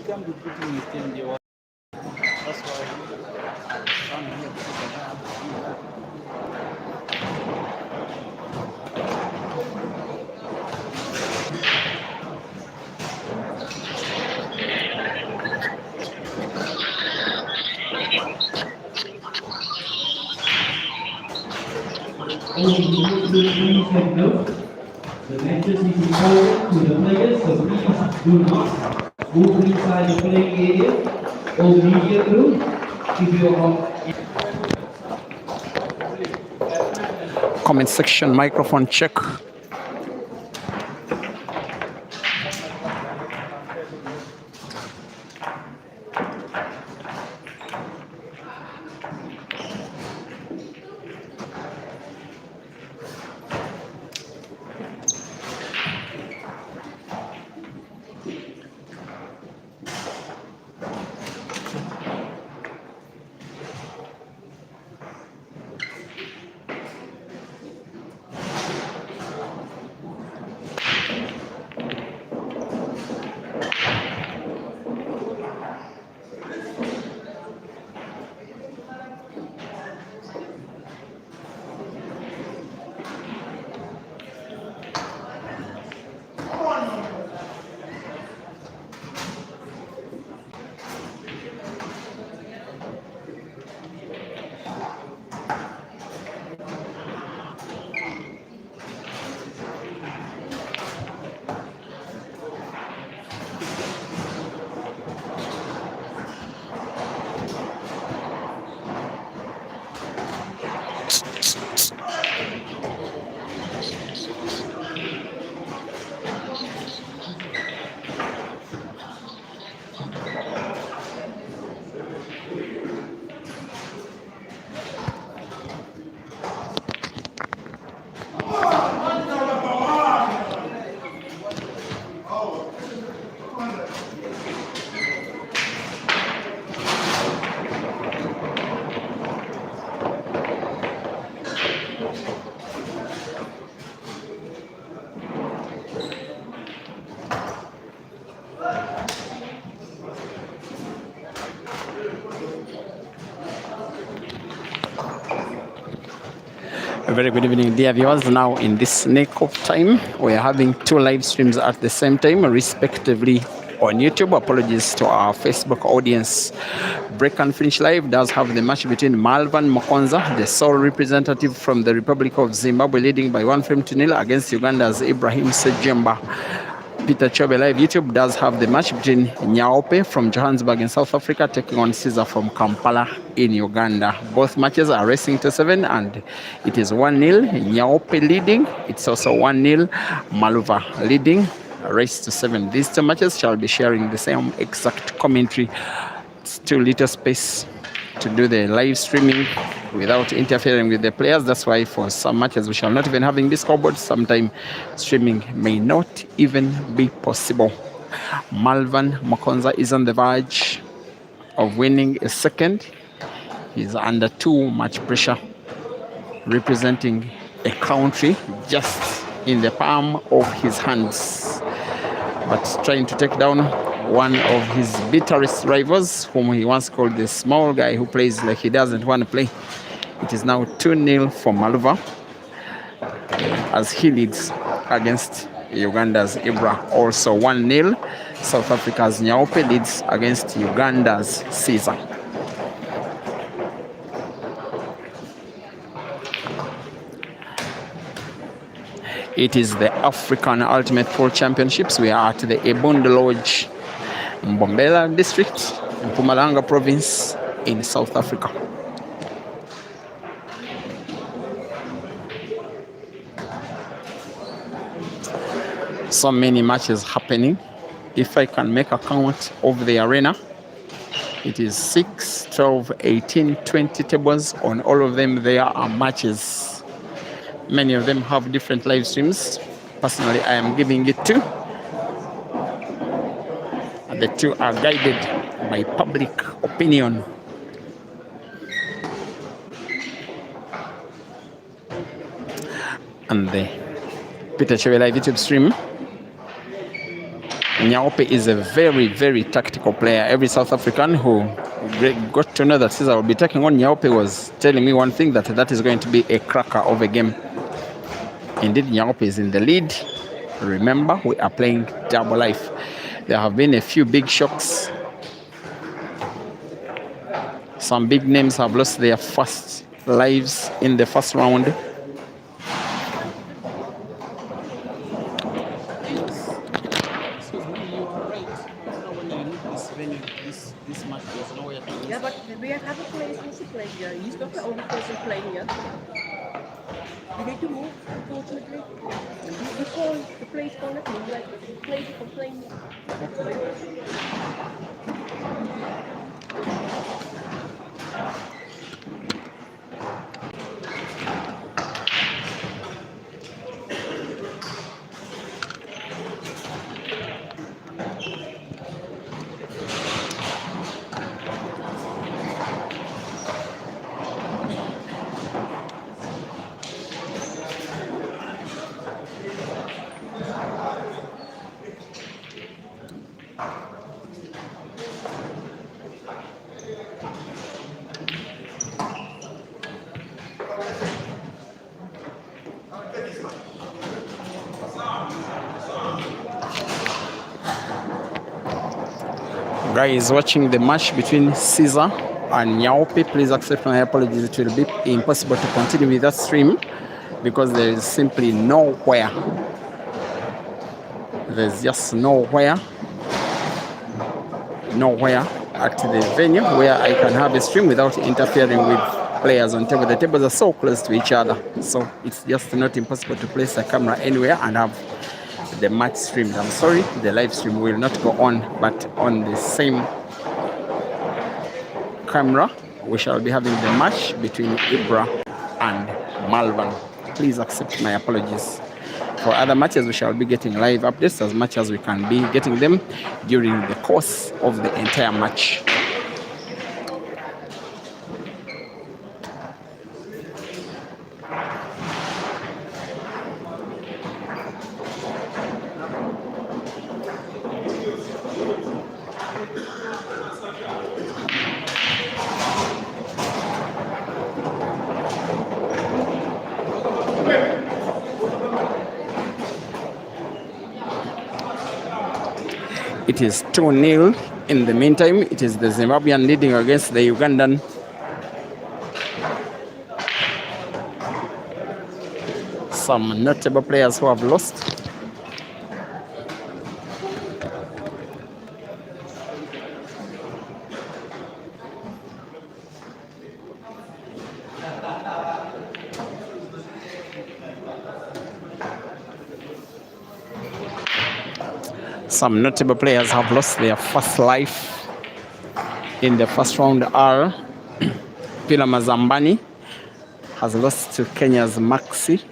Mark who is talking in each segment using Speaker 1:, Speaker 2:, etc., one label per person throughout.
Speaker 1: can't be putting his team there. That's why I'm here because I have to do that.
Speaker 2: All the please take note. The matches is important to the players, so please do not move inside the playing area or media room if you are.
Speaker 3: Comment section, microphone check. A very good evening, dear viewers. Now in this nick of time, we are having two live streams at the same time, respectively on YouTube. Apologies to our Facebook audience. Break and Finish Live does have the match between Malvan Mokonza, the sole representative from the Republic of Zimbabwe, leading by 1-0 against Uganda's Ibrahim Sejemba. Peter Chobe Live YouTube does have the match between Nyaope from Johannesburg in South Africa taking on Caesar from Kampala in Uganda. Both matches are racing to 7 and it is 1-0. Nyaope leading. It's also 1-0. Maluva leading. Race to 7. These two matches shall be sharing the same exact commentary. It's too little space to do the live streaming without interfering with the players. That's why for some matches we shall not even having this scoreboard. Sometime streaming may not even be possible. Malvan Mokonza is on the verge of winning a second. He's under too much pressure, representing a country just in the palm of his hands, but trying to take down one of his bitterest rivals, whom he once called the small guy who plays like he doesn't want to play. It is now 2-0 for Maluva as he leads against Uganda's Ibra. Also 1-0. South Africa's Nyaope leads against Uganda's Caesar. It is the African Ultimate Pool Championships. We are at the Ebund Lodge, Mbombela district in Mpumalanga province in South Africa. So many matches happening. If I can make a count of the arena, it is 6, 12, 18, 20 tables. On all of them there are matches. Many of them have different live streams. Personally, I am giving it 2. And the 2 are guided by public opinion. And the Peter Chewe Live YouTube stream Nyaope is a very, very tactical player. Every South African who got to know that Caesar will be taking on Nyaope was telling me one thing, that is going to be a cracker of a game. Indeed, Nyaope is in the lead. Remember, we are playing double life. There have been a few big shocks. Some big names have lost their first lives in the first round.
Speaker 4: Yeah, but we have a place to play here. He's not the only person playing here. We need to move, unfortunately. The place can't let me, like, play to complain.
Speaker 3: Guys watching the match between Caesar and Nyaope, please accept my apologies. It will be impossible to continue with that stream because there is simply nowhere. There's just nowhere at the venue where I can have a stream without interfering with players on table. The tables are so close to each other, so it's just not impossible to place a camera anywhere and have the match streamed. I'm sorry, the live stream will not go on, but on the same camera we shall be having the match between Ibra and Malvan. Please accept my apologies. For other matches, we shall be getting live updates as much as we can be getting them during the course of the entire match. It is 2-0. In the meantime, it is the Zimbabwean leading against the Ugandan. Some notable players who have lost. Some notable players have lost their first life in the first round are Pila Mazambani has lost to Kenya's Maxi.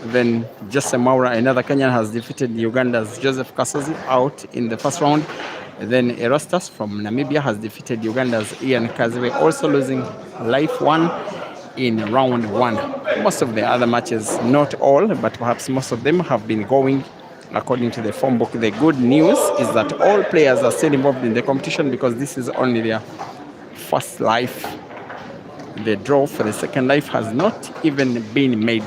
Speaker 3: Then Jose Maura, another Kenyan, has defeated Uganda's Joseph Kasozi out in the first round. Then Erastus from Namibia has defeated Uganda's Ian Kaziwe, also losing life 1 in round 1. Most of the other matches, not all, but perhaps most of them have been going according to the form book. The good news is that all players are still involved in the competition because this is only their first life. The draw for the second life has not even been made.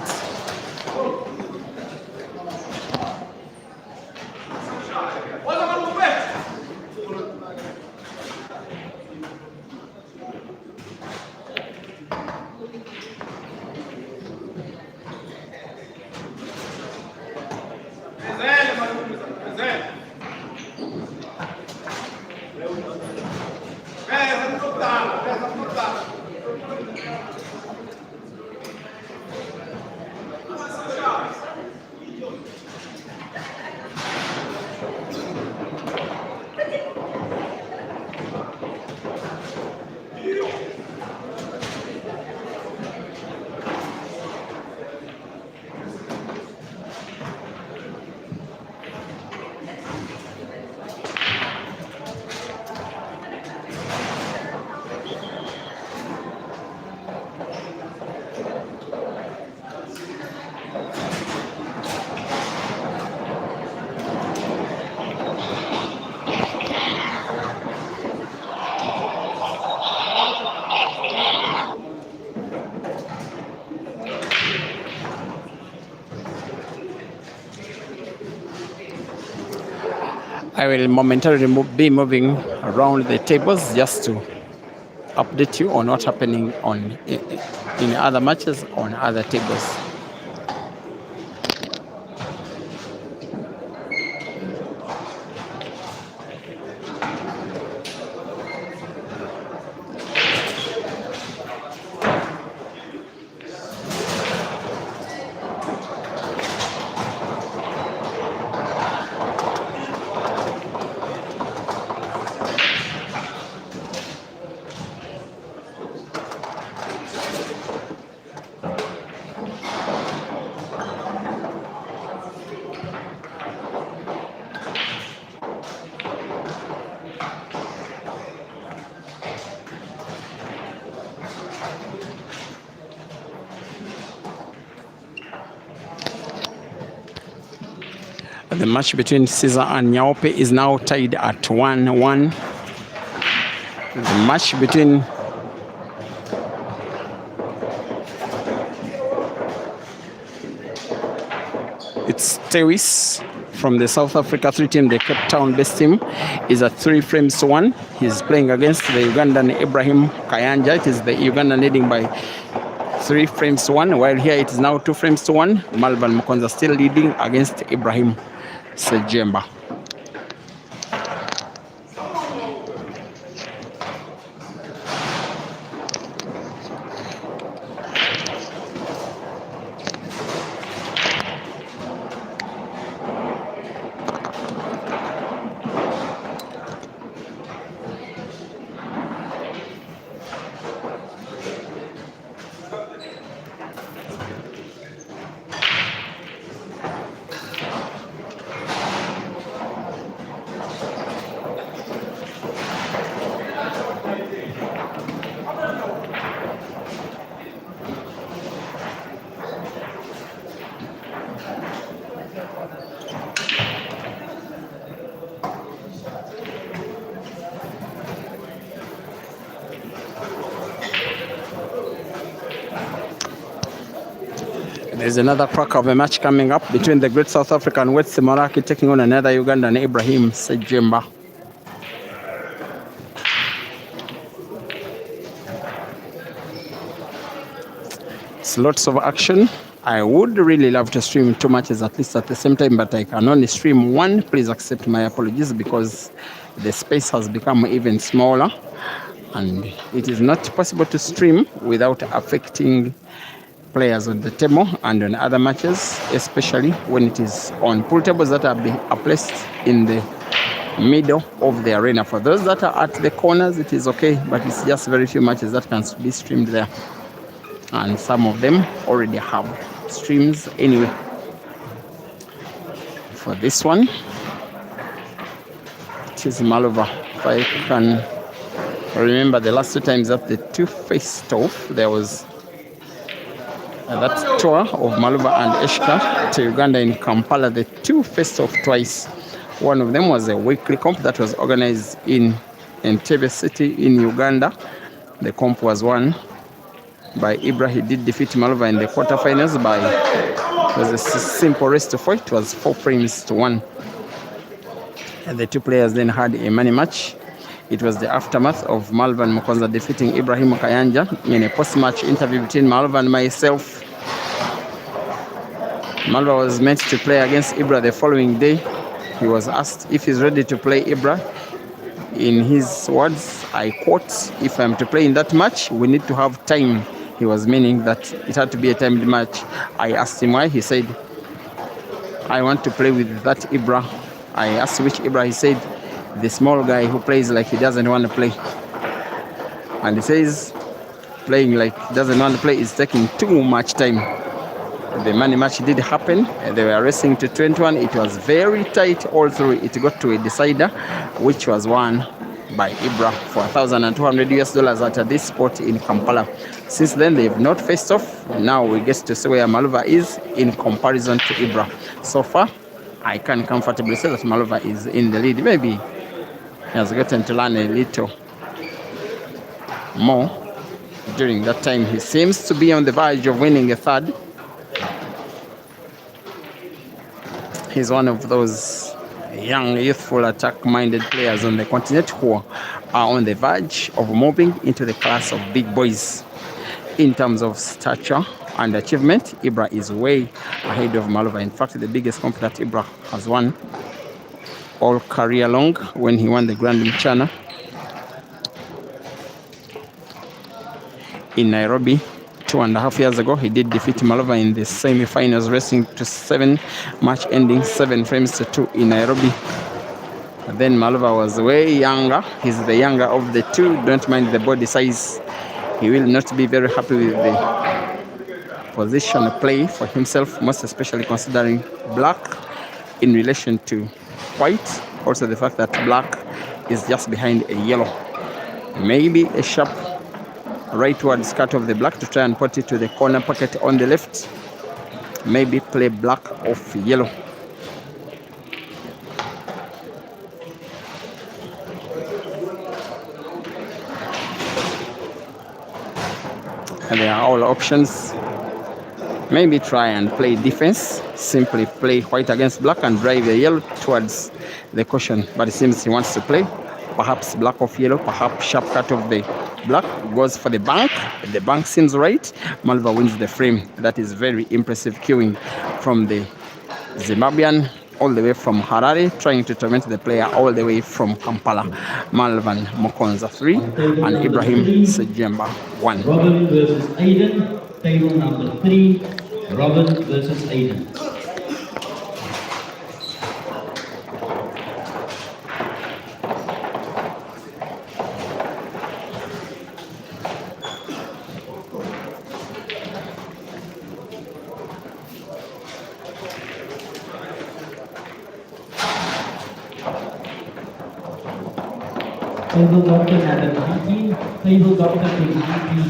Speaker 3: I will momentarily be moving around the tables just to update you on what's happening in other matches on other tables. The match between Caesar and Nyaope is now tied at 1-1. The match between it's Tewis from the South Africa 3 team, the Cape Town based team, is at 3-1. He's playing against the Ugandan Ibrahim Kayanja. It is the Ugandan leading by 3-1, while here it is now 2-1. Malvan Mukonza still leading against Ibrahim Sejemba. There's another crack of a match coming up between the great South African West Simaraki taking on another Ugandan Ibrahim Sejemba. It's lots of action. I would really love to stream 2 matches at least at the same time, but I can only stream 1. Please accept my apologies because the space has become even smaller and it is not possible to stream without affecting players on the table and on other matches, especially when it is on pool tables that are placed in the middle of the arena. For those that are at the corners, it is okay, but it's just very few matches that can be streamed there. And some of them already have streams anyway. For this one, it is Malova. If I can remember the last 2 times that the 2 faced off, there was that tour of Malova and Eshka to Uganda in Kampala. The 2 faced off twice. One of them was a weekly comp that was organized in Entebbe City in Uganda. The comp was won by Ibra. He did defeat Malova in the quarterfinals by, it was a simple race to 4. It was 4-1. And the 2 players then had a money match. It was the aftermath of Malvan Mukonza defeating Ibrahim Kayanja. In a post-match interview between Malva and myself, Malva was meant to play against Ibra the following day. He was asked if he's ready to play Ibra. In his words, I quote, "If I'm to play in that match, we need to have time." He was meaning that it had to be a timed match. I asked him why. He said, "I want to play with that Ibra." I asked which Ibra. He said, "The small guy who plays like he doesn't want to play." And he says, playing like he doesn't want to play is taking too much time. The money match did happen. They were racing to 21. It was very tight all through. It got to a decider, which was won by Ibra for $1,200 at this spot in Kampala. Since then, they've not faced off. Now we get to see where Malova is in comparison to Ibra. So far, I can comfortably say that Malova is in the lead. Maybe he has gotten to learn a little more during that time. He seems to be on the verge of winning a 3rd. He's one of those young, youthful, attack-minded players on the continent who are on the verge of moving into the class of big boys. In terms of stature and achievement, Ibra is way ahead of Malova. In fact, the biggest comp that Ibra has won all career long when he won the Grand Mchana in Nairobi 2.5 years ago. He did defeat Malova in the semi-finals, racing to 7 match ending 7 frames to 2 in Nairobi. Then Malova was way younger. He's the younger of the two. Don't mind the body size. He will not be very happy with the position play for himself, most especially considering black in relation to white. Also the fact that black is just behind a yellow. Maybe a sharp rightward cut of the black to try and put it to the corner pocket on the left. Maybe play black off yellow. And there are all options. Maybe try and play defense. Simply play white against black and drive the yellow towards the cushion. But it seems he wants to play perhaps black off yellow, perhaps sharp cut of the black, goes for the bank. The bank seems right. Malva wins the frame. That is very impressive queuing from the Zimbabwean all the way from Harare, trying to torment the player all the way from Kampala. Malvan Mokonza 3 and Ibrahim Sejemba 1.
Speaker 2: Robin versus Aiden, table number 3. Robin versus Aiden. Table doctor number 19, table doctor 23.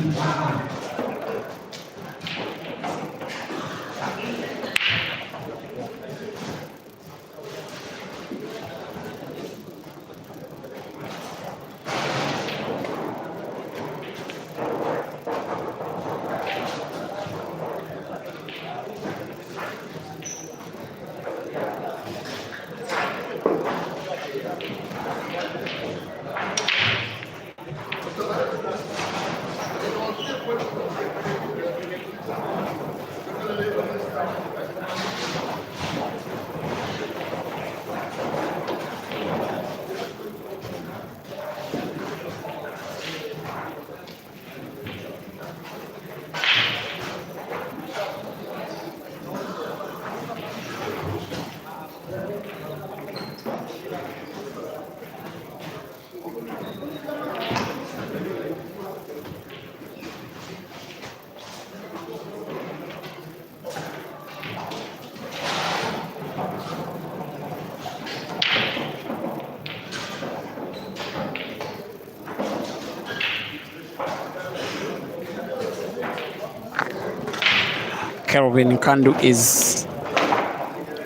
Speaker 3: Kelvin Kandu is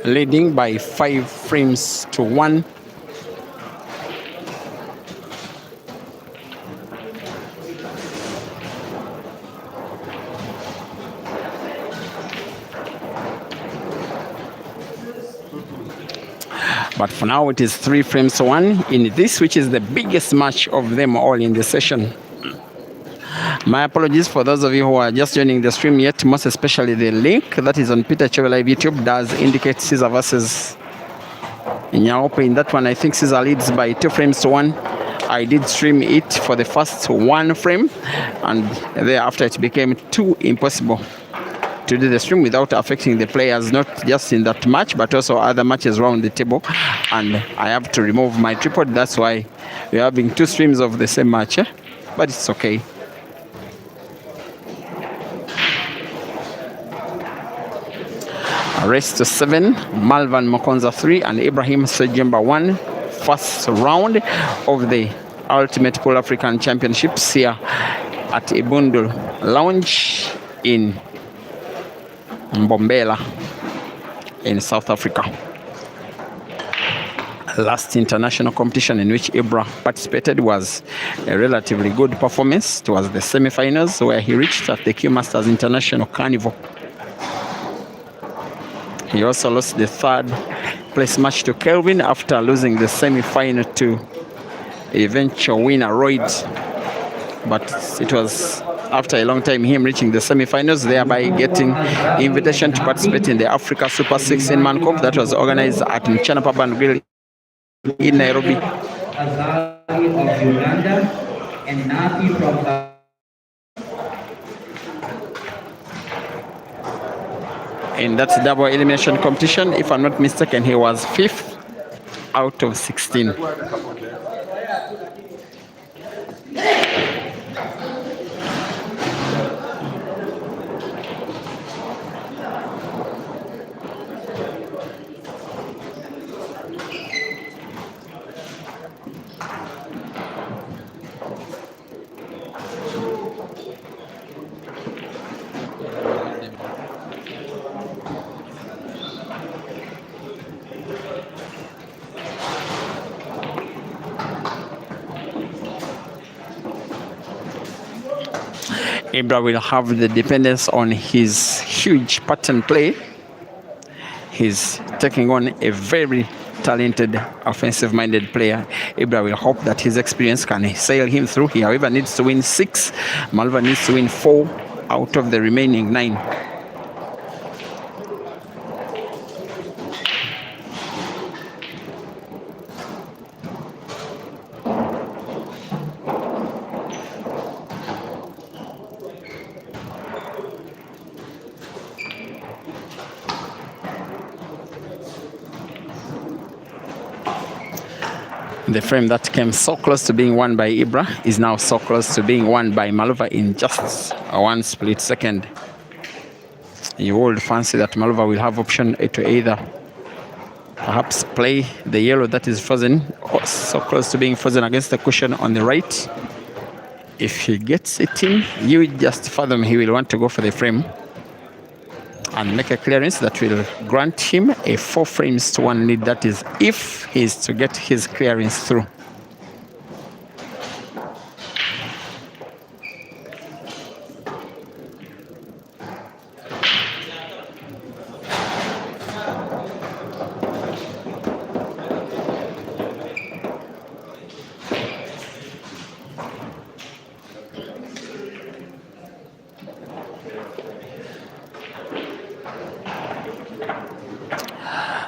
Speaker 3: leading by 5 frames to 1. But for now it is 3 frames to 1 in this, which is the biggest match of them all in the session. My apologies for those of you who are just joining the stream yet, most especially the link that is on Peter Cheve Live YouTube does indicate Caesar versus Nyaope. In that one, I think Caesar leads by 2 frames to 1. I did stream it for the first 1 frame, and thereafter it became too impossible to do the stream without affecting the players, not just in that match, but also other matches around the table. And I have to remove my tripod. That's why we're having 2 streams of the same match, but it's okay. Race to 7, Malvan Mokonza 3 and Ibrahim Sejemba 1. First round of the Ultimate Pool African Championships here at Ibundu Lounge in Mbombela in South Africa. Last international competition in which Ibra participated was a relatively good performance. It was the semi-finals where he reached at the Q Masters International Carnival. He also lost the 3rd place match to Kelvin after losing the semi-final to eventual winner Royd. But it was after a long time him reaching the semi-finals, thereby getting invitation to participate in the Africa Super 16-man cup that was organized at Mchana Pub and Grill in Nairobi.
Speaker 2: Azali of Uganda and Nafi from
Speaker 3: In that double elimination competition, if I'm not mistaken, he was 5th out of 16. Ibra will have the dependence on his huge pattern play. He's taking on a very talented offensive-minded player. Ibra will hope that his experience can sail him through. He, however, needs to win 6. Malva needs to win 4 out of the remaining 9. The frame that came so close to being won by Ibra is now so close to being won by Malva in just one split second. You would fancy that Malva will have option to either perhaps play the yellow that is frozen, or so close to being frozen against the cushion on the right. If he gets it in, you just fathom he will want to go for the frame and make a clearance that will grant him a 4 frames to 1 lead. That is, if he is to get his clearance through.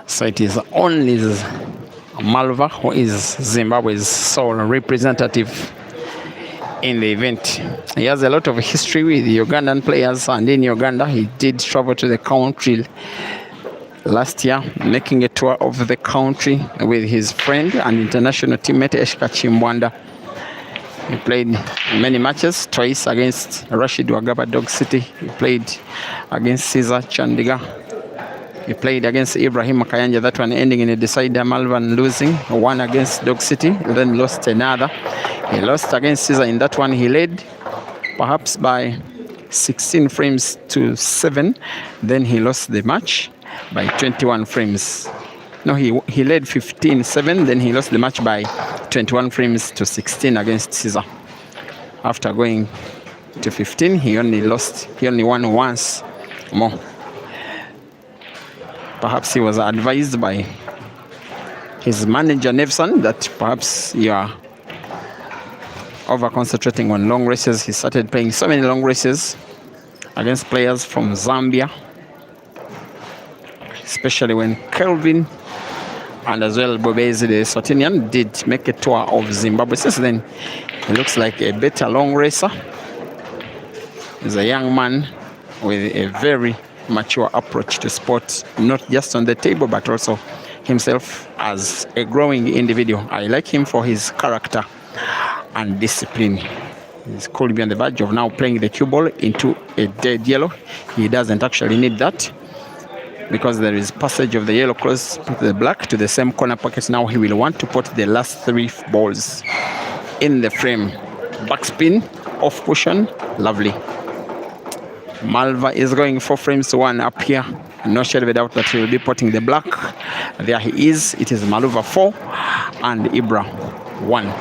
Speaker 3: So it is only Malva who is Zimbabwe's sole representative in the event. He has a lot of history with Ugandan players, and in Uganda he did travel to the country last year, making a tour of the country with his friend and international teammate Eshka Chimbwanda. He played many matches, twice against Rashid Wagaba Dog City. He played against Caesar Chandiga. He played against Ibrahim Makayanja, that one ending in a decider, Malvan losing. One against Dog City, then lost another. He lost against Caesar. In that one he led perhaps by 16 frames to 7. Then he lost the match by 21 frames. No, he led 15-7, then he lost the match by 21 frames to 16 against Caesar. After going to 15, he only won once more. Perhaps he was advised by his manager Nevson that perhaps you are over-concentrating on long races. He started playing so many long races against players from Zambia, especially when Kelvin and as well Bobezi, the Swatinian, did make a tour of Zimbabwe. Since then, he looks like a better long racer. He's a young man with a very mature approach to sports, not just on the table, but also himself as a growing individual. I like him for his character and discipline. He's cool beyond the verge of now playing the cue ball into a dead yellow. He doesn't actually need that, because there is passage of the yellow close to the black to the same corner pocket. Now he will want to put the last 3 balls in the frame. Backspin, off cushion, lovely. Malva is going 4 frames to 1 up here. No shade of a doubt that he will be putting the black. There he is. It is Maluva 4 and Ibra 1.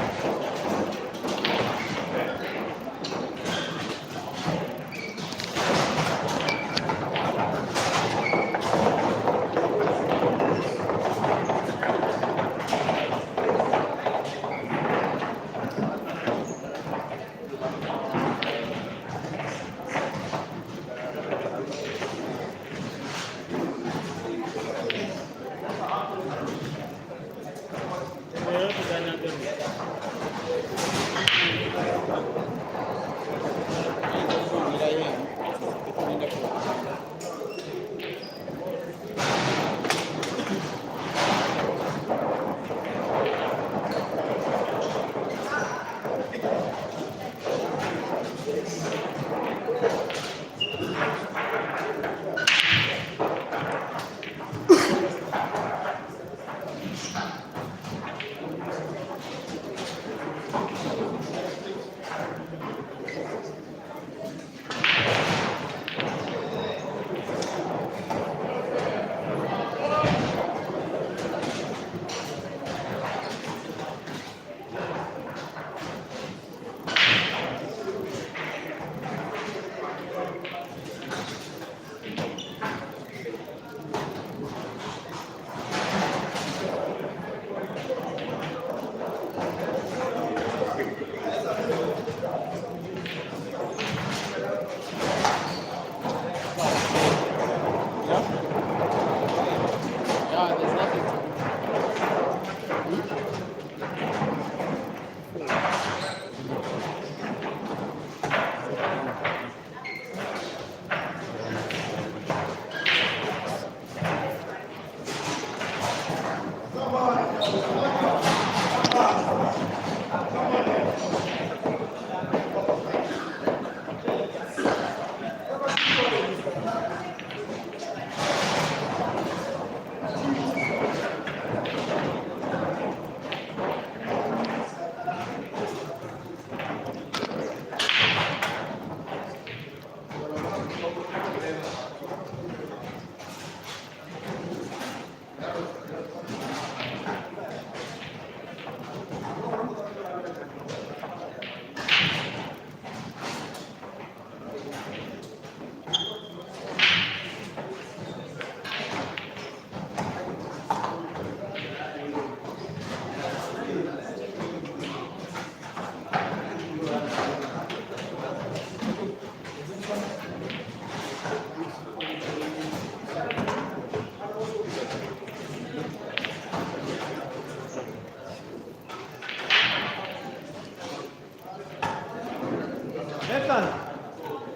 Speaker 1: Nathan,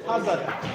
Speaker 1: how's that?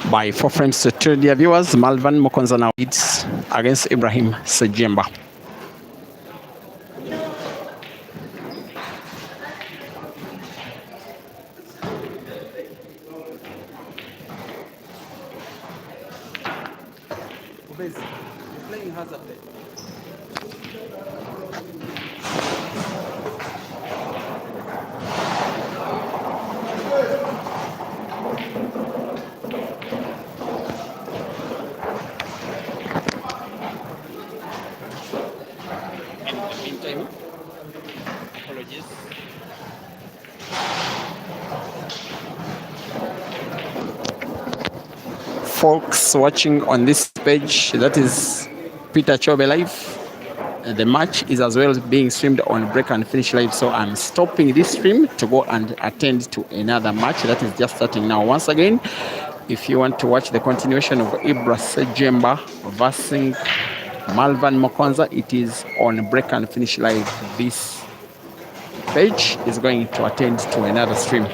Speaker 3: By 4 frames to 2, dear viewers, Malvan Mokonza now leads against Ibrahim Sejemba.
Speaker 1: You're playing hazard there.
Speaker 3: Meantime, apologies. Folks watching on this page, that is Peter Chobe Live. The match is as well being streamed on Break and Finish Live, so I'm stopping this stream to go and attend to another match that is just starting now. Once again, if you want to watch the continuation of Ibra Sejemba versus Malvan Mokonza, it is on Break and Finish Live. This page is going to attend to another stream.